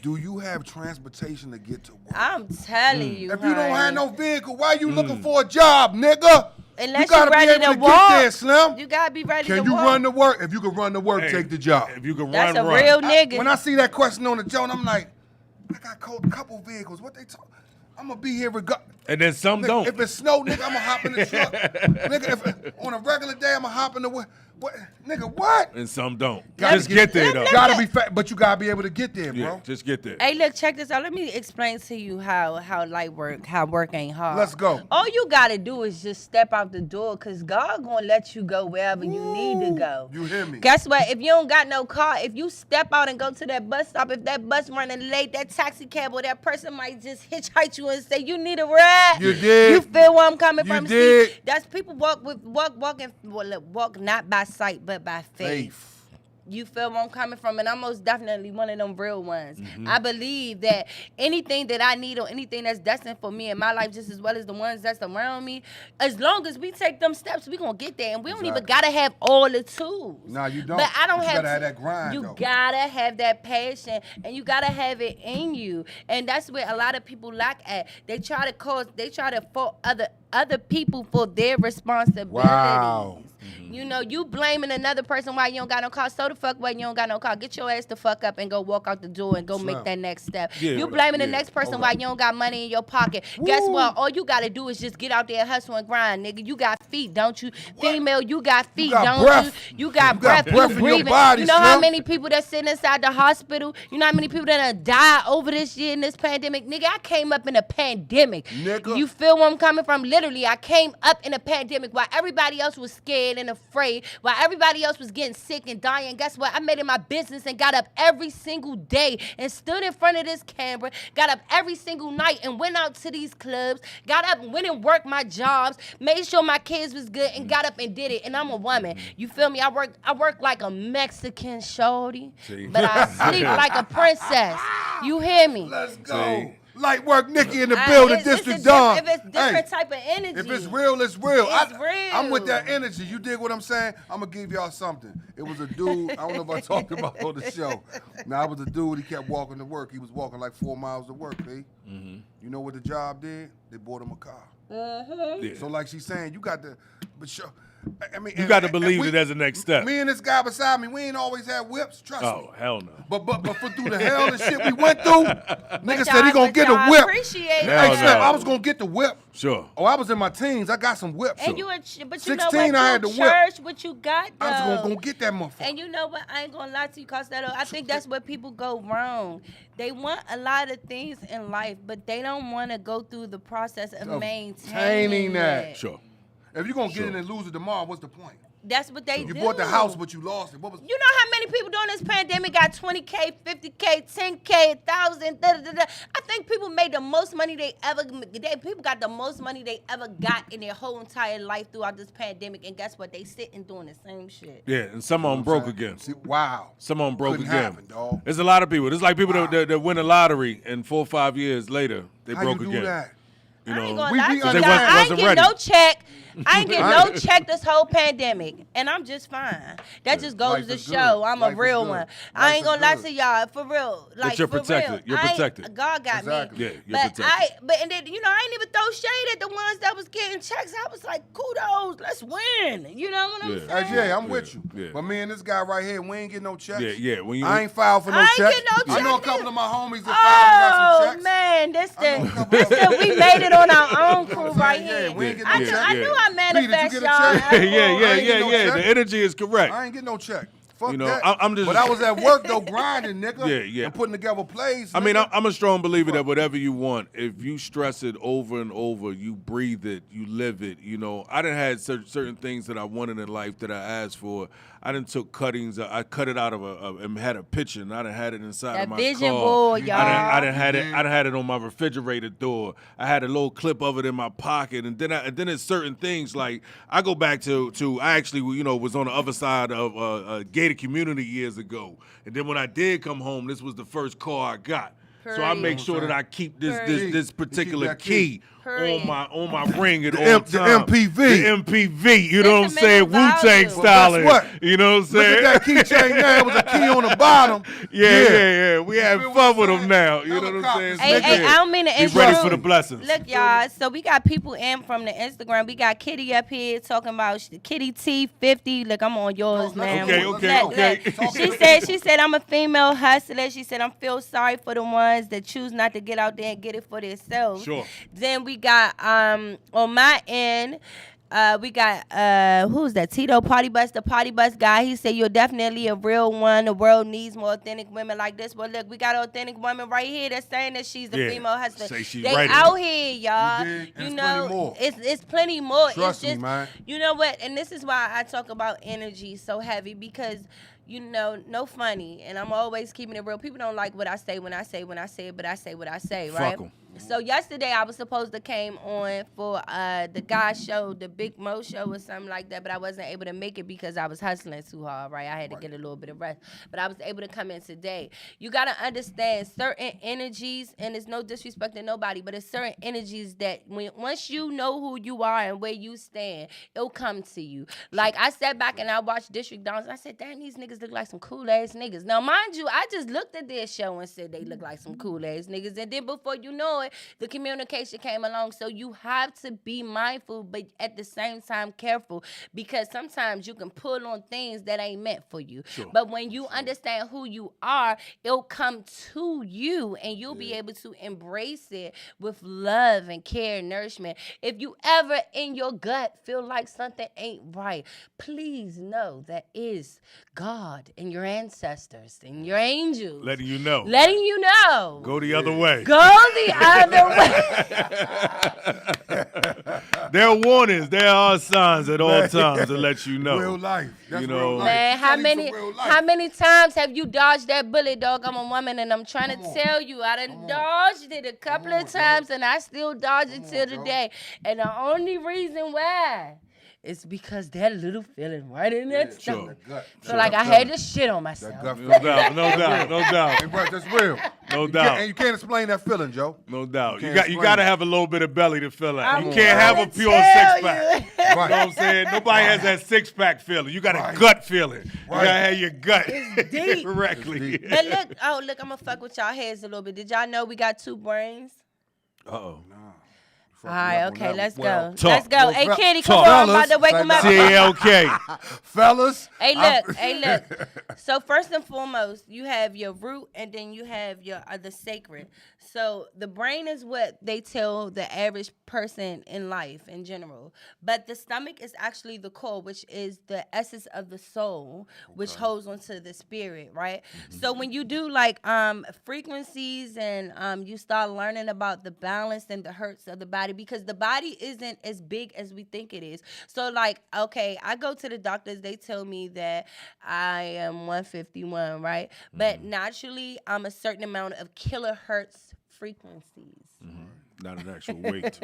Do you have transportation to get to work? I'm telling you, If you don't have honey. no vehicle, why you looking for a job, nigga? Unless you gotta you're ready be able to to walk, get there, Slim. you gotta be ready to Can you walk. run to work? If you can run to work, Hey, take the job. If you can That's run, a run. real nigga. When I see that question on the joint, I'm like, I got a couple vehicles. What they talk? I'm gonna be here regardless. And then some Nigga, don't. If it snow, nigga, I'm gonna hop in the truck. Nigga, if on a regular day, I'm gonna hop in the what? Nigga, what? And some don't. Gotta Just get there, though. Gotta be fat, but you gotta be able to get there, bro. Yeah, just get there. Hey, look, check this out. Let me explain to you how light work, how work ain't hard. Let's go. All you gotta do is just step out the door, cause God gonna let you go wherever you need to go. You hear me? Guess what? If you don't got no car, if you step out and go to that bus stop, if that bus running late, that taxi cab or that person might just hitchhike you and say, "You need a ride." You did. You feel where I'm coming You from? did. See, that's people walk not by sight but by faith. You feel where I'm coming from? And I'm most definitely one of them real ones. I believe that anything that I need or anything that's destined for me in my life, just as well as the ones that's around me, as long as we take them steps, we going to get there. And we don't even got to have all the tools. Nah, you don't. But I don't You have gotta have that grind, You though. got to have that passion, and you got to have it in you. And that's where a lot of people lack at. They try to fault other people for their responsibilities. Wow. You know, you blaming another person why you don't got no car. So the fuck why you don't got no car. Get your ass the fuck up and go walk out the door and go make that next step. Yeah, you hold blaming the up, next person hold why up. you don't got money in your pocket. Guess what? All you gotta do is just get out there and hustle and grind, nigga. You got feet, don't you? Female, you got feet, got don't breath. you? You got You breath. got breath you in your breathing. body, you know how Slim. many people that sitting inside the hospital? You know how many people that done died over this year in this pandemic? Nigga, I came up in a pandemic. Nigga. You feel where I'm coming from? Literally, I came up in a pandemic while everybody else was scared and afraid, while everybody else was getting sick and dying. Guess what? I made it my business and got up every single day and stood in front of this camera, got up every single night and went out to these clubs, got up and went and worked my jobs, made sure my kids was good and got up and did it. And I'm a woman. You feel me? I work like a Mexican shorty, See? but I sleep like a princess. You hear me? Let's go. See? Light work Nikki in the building, It's a District Dawn. If it's different Hey, type of energy. if it's real, it's real. It's I'm with real. that energy. You dig what I'm saying? I'm gonna give y'all something. It was a dude. I don't know if I talked about it on the show. Now it was a dude. He kept walking to work. He was walking like 4 miles to work. B. You know what the job did? They bought him a car. Yeah. So like she's saying, you got to, but sure. I mean, You got to believe it as a next step. Me and this guy beside me, we ain't always had whips. Trust me. Oh, hell no. But for through the hell and shit we went through, nigga said he y'all- gonna but get a y'all whip. appreciate Hey, Hell that. Slim, no. I was gonna get the whip. Sure. Oh, I was in my teens. I got some whips. And you, but you know 16, what? I had You the whip. church, what you got though. I was gonna go get that motherfucker. And you know what? I ain't gonna lie to you, Costello. I think that's where people go wrong. They want a lot of things in life, but they don't want to go through the process of maintaining that. it. Sure. If you're gonna get Sure. in and lose it tomorrow, what's the point? That's what they You do. bought the house, but you lost it. What was? You know how many people during this pandemic got 20K, 50K, 10K, 1,000, da da da da. I think people made the most money people got the most money they ever got in their whole entire life throughout this pandemic. And guess what? They sitting doing the same shit. Yeah, and some of them broke again. See, wow. Some of them broke Couldn't again. happen, dog. There's a lot of people. There's like people that win a lottery and 4 or 5 years later they How broke you do again. that? You I ain't know, gonna We lie be to you. under- y'all. I ain't wasn't get ready. no check. I ain't get no check this whole pandemic, and I'm just fine. That just goes Life to is show good. I'm Life a is real good. one. Life I ain't is gonna lie good. to y'all for real. Like you're for protected. real. You're I ain't- protected. God got Exactly. me. Yeah, you're but protected. and then I ain't even throw shade at the ones that was getting checks. I was like, kudos, let's win. You know what I'm Yeah. saying? Hey, yeah, I'm with you. Yeah. But me and this guy right here, we ain't getting no checks. Yeah. When you I ain't filed for no I ain't checks. get no I know a check couple neither. of my homies that filed and got Oh some checks. man, this I know a couple of the we made it on our own You know crew what I'm right saying? here. Yeah, we ain't Yeah, getting no yeah, check. I knew I did you manifest get a y'all. check? yeah, I ain't get no check. The energy is correct. I ain't getting no check. Fuck You know, that. I'm just- But I was at work though, grinding, nigga. Yeah. And putting together plays. I mean, nigga. I'm a strong believer that whatever you want, if you stress it over and over, you breathe it, you live it. You know, I done had certain things that I wanted in life that I asked for. I done took cuttings. I cut it out of and had a picture, and I done had it inside That of my vision car. board, y'all. I done had it. I done had it on my refrigerator door. I had a little clip of it in my pocket, and then it's certain things like I go back to I actually was on the other side of a gated community years ago, and then when I did come home, this was the first car I got. So I make sure that I keep this Key. this You keep particular that key Period. on my ring at The all M- the times. MPV. The MPV. You know what I'm saying? Sentimental Wu-Tang value. styling. Well, guess what? You know what I'm Look saying? at that keychain there. It was a key on the bottom. Yeah. We You having feel what fun I'm with them saying? now. You know what I'm Helicopters, saying? Hey, hey, I don't mean to Be interrupt. ready for the blessings. Look, y'all. So we got people in from the Instagram. We got Kitty up here talking about Kitty T50. Look, I'm on yours No, now. okay, Look, okay. look. She said I'm a female hustler. She said I feel sorry for the ones that choose not to get out there and get it for themselves. Sure. Then we got on my end. We got who's that? Tito Party Bus, the Party Bus guy. He said you're definitely a real one. The world needs more authentic women like this. Well, look, we got an authentic woman right here that's saying that she's the Yeah. female hustler. Say she's they right in out it. here, y'all. You dig? And You it's know, plenty more. it's plenty more. Trust it's just, me, man. You know what? And this is why I talk about energy so heavy because. You know, no funny, and I'm always keeping it real. People don't like what I say when I say it, but I say what I say, right? Fuck 'em. So yesterday I was supposed to came on for the guy show, the Big Mo show or something like that, but I wasn't able to make it because I was hustling too hard, right? I had to get a little bit of rest, but I was able to come in today. You gotta understand certain energies, and it's no disrespect to nobody, but it's certain energies that once you know who you are and where you stand, it'll come to you. Like I sat back and I watched District Downs, and I said, damn, these niggas look like some cool ass niggas. Now, mind you, I just looked at their show and said they look like some cool ass niggas, and then before you know it, the communication came along. So you have to be mindful, but at the same time careful, because sometimes you can pull on things that ain't meant for you. Sure. But when you understand who you are, it'll come to you, and you'll be able to embrace it with love and care and nourishment. If you ever in your gut feel like something ain't right, please know that is God and your ancestors and your angels Letting you know. letting you know. Go the other way. Go the other way. There are warnings. There are signs at all times to let you know. Real life. That's You know, real life. Man, Telling you some real life. how many times have you dodged that bullet, dog? I'm a woman, and I'm trying to tell you, I done dodged it a couple of times, and I still dodge it till today. And the only reason why is because that little feeling right in that Sure. stomach. Gut. Feel like I had to shit on myself. That gut No doubt. No doubt. No Hey, doubt. bro, that's real. No And doubt. you can't explain that feeling, Joe. No doubt. You can't got explain got to it. have a little bit of belly to fill out. I'm You can't have a trying to pure tell six pack. you. You know what I'm saying? Nobody has that six pack feeling. You got a Right. gut feeling. You Right. gotta have your gut deep. correctly. But look, I'm gonna fuck with y'all heads a little bit. Did y'all know we got two brains? Uh-oh. All right, okay, let's go. Talk. Let's go. Well, Hey, fel- Kitty, come talk. on, I'm about to Fellas, wake him up. TLK. Fellas. Hey, look, hey, look. So first and foremost, you have your root, and then you have your the sacred. So the brain is what they tell the average person in life in general, but the stomach is actually the core, which is the essence of the soul, which holds onto the spirit, right? So when you do like frequencies and you start learning about the balance and the hurts of the body, because the body isn't as big as we think it is. So like, okay, I go to the doctors, they tell me that I am 151, right? But naturally, I'm a certain amount of kilohertz frequencies. Not an actual weight.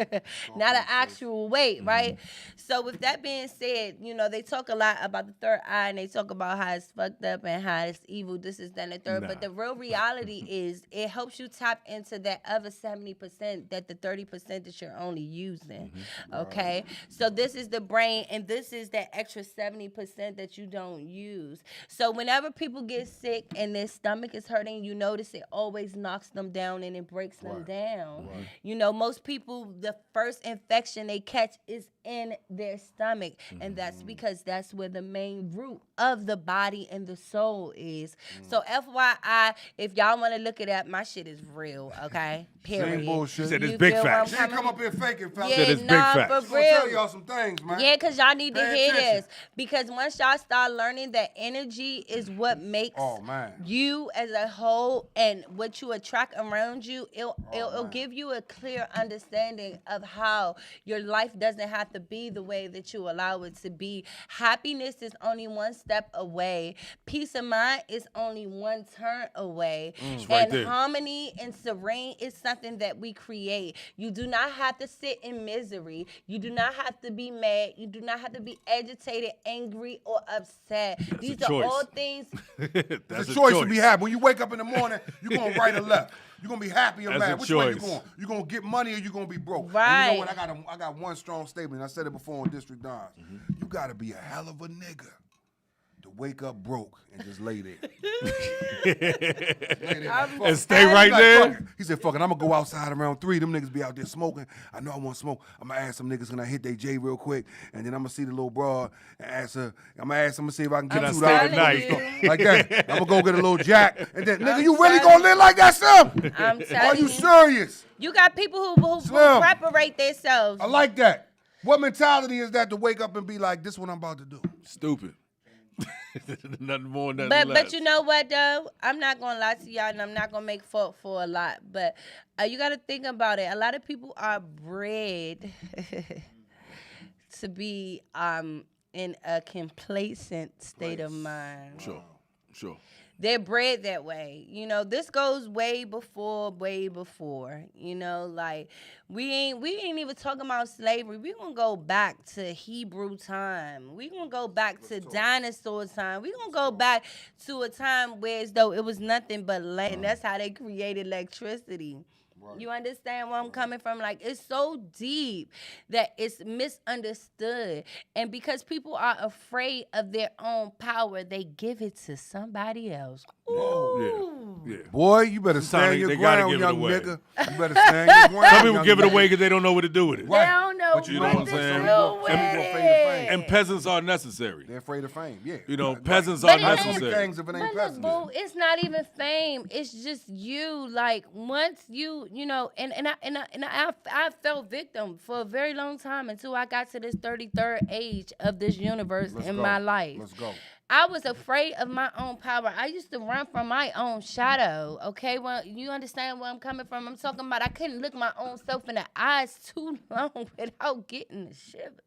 Not an actual weight, right? So with that being said, you know, they talk a lot about the third eye, and they talk about how it's fucked up and how it's evil, this is that and the third. Nah. But the real reality is it helps you tap into that other 70%, that the 30% that you're only using. Okay? So this is the brain, and this is that extra 70% that you don't use. So whenever people get sick and their stomach is hurting, you notice it always knocks them down and it breaks them down. You know, most people, the first infection they catch is in their stomach, and that's because that's where the main root of the body and the soul is. So FYI, if y'all want to look it up, my shit is real, okay? Period. Same bullshit. He said it's You big feel where I'm facts. She ain't coming come up here faking, fellas. Yeah, Said it's big nah, facts. for I'm gonna tell real. y'all some things, man. Yeah, because y'all need to Pay hear attention. this. Because once y'all start learning that energy is what makes Oh, man. you as a whole and what you attract around you, it'll give you a clear understanding of how your life doesn't have to be the way that you allow it to be. Happiness is only one step away. Peace of mind is only one turn away. right And there. harmony and serene is something that we create. You do not have to sit in misery. You do not have to be mad. You do not have to be agitated, angry, or upset. These a are all choice. things. That's It's a choice to be had. When you wake up in the morning, you going right or left. You gonna be happy or That's mad? a Which way you choice. going? You gonna get money or you gonna be broke? And Right. you know what? I got one strong statement. I said it before on District Dons. You gotta be a hell of a nigga to wake up broke and just lay there. And stay right there. Fuck it. He said, fuck it, I'm gonna go outside around 3. Them niggas be out there smoking. I know I want smoke. I'm gonna ask some niggas, can I hit they J real quick? And then I'm gonna see the little broad and ask her, I'm gonna see if I can get I $2 stay the and night? like that. I'm gonna go get a little jack. And then, nigga, you really gonna live like that, Sam? I'm Are telling you you. serious? You got people who Slim. preparate themselves. I like that. What mentality is that to wake up and be like, this is what I'm about to do? Stupid. Nothing more, nothing But less. but you know what though? I'm not gonna lie to y'all, and I'm not gonna make fault for a lot. But you got to think about it. A lot of people are bred to be in a complacent state of mind. Sure. They're bred that way. You know, this goes way before. You know, like we ain't even talking about slavery. We gonna go back to Hebrew time. We gonna go back to dinosaur time. We gonna go back to a time where as though it was nothing but land. That's how they created electricity. You understand where I'm coming from? Like, it's so deep that it's misunderstood. And because people are afraid of their own power, they give it to somebody else. Ooh. Yeah. Boy, you better Sometimes stand your they gotta ground, give it young away. nigga. You better stand your ground. Some people young give it nigga. away because they don't know what to do with it. They don't know But you know what what I'm to saying? do Some with people afraid of fame. And peasants are necessary. They're afraid of fame, yeah. You know, Right. peasants But are it ain't- necessary. Things if it ain't But look, peasants. boo, it's not even fame. It's just you. Like once you know, and I felt victim for a very long time until I got to this 33rd age of this universe Let's in go. my life. Let's go. I was afraid of my own power. I used to run from my own shadow. Okay, well, you understand where I'm coming from. I'm talking about I couldn't look my own self in the eyes too long without getting the shivers.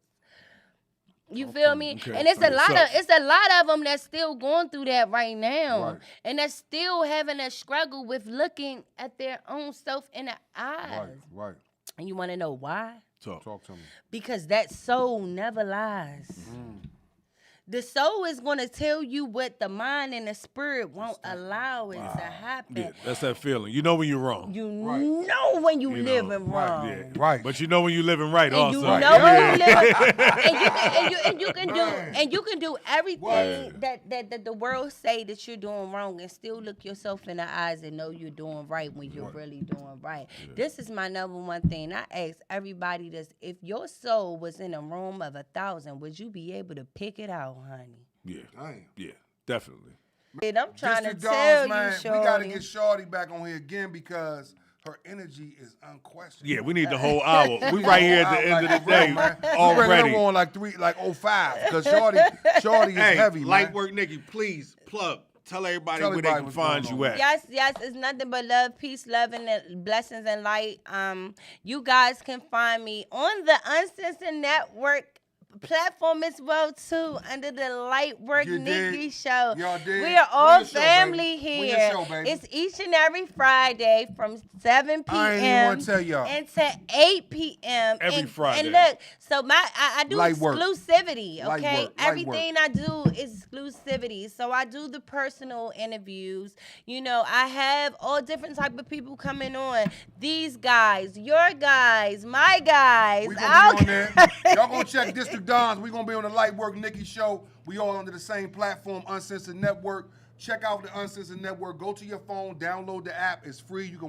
You feel me? Okay. And it's a So- lot of them that's still going through that right now, Right. and that's still having a struggle with looking at their own self in the eyes. Right. And you want to know why? Talk. Talk to me. Because that soul never lies. The soul is going to tell you what the mind and the spirit won't allow it to happen. Yeah, that's that feeling. You know when you're wrong. You know when you You know, living wrong. Yeah. Right. But you know when you're living right And also. you know when you live, and you can do everything that the world say that you're doing wrong, and still look yourself in the eyes and know you're doing right when you're really doing right. This is my number one thing. I ask everybody this: if your soul was in a room of 1,000, would you be able to pick it out, honey? Yeah. Damn. Yeah. Definitely. And I'm trying District to tell Dogs, man, you, Shorty. we got to get Shorty back on here again because her energy is unquestionable. Yeah, we need the whole hour. We right here at the end of the day already. already. On like 05 because Shorty is heavy, light man. work, Nikki. Please plug. Tell everybody Tell where they everybody can what's find going you on. at. Yes, it's nothing but love, peace, love, and blessings and light. You guys can find me on the Uncensored Network platform as well too, under the Lightwork You Nikki dig? Show. Y'all dig? We are When all your show, family baby? When here. your show, baby? It's each and every Friday from 7 p.m. I ain't even wanna tell y'all. until 8 p.m. Every Friday. And look, so I do Lightwork. exclusivity, okay? Lightwork. Everything I do is exclusivity. So I do the personal interviews. You know, I have all different type of people coming on. These guys, your guys, my guys. We gonna be on there. Y'all gonna check District Dons. We gonna be on the Lightwork Nikki Show. We all under the same platform, Uncensored Network. Check out the Uncensored Network. Go to your phone, download the app. It's free. You can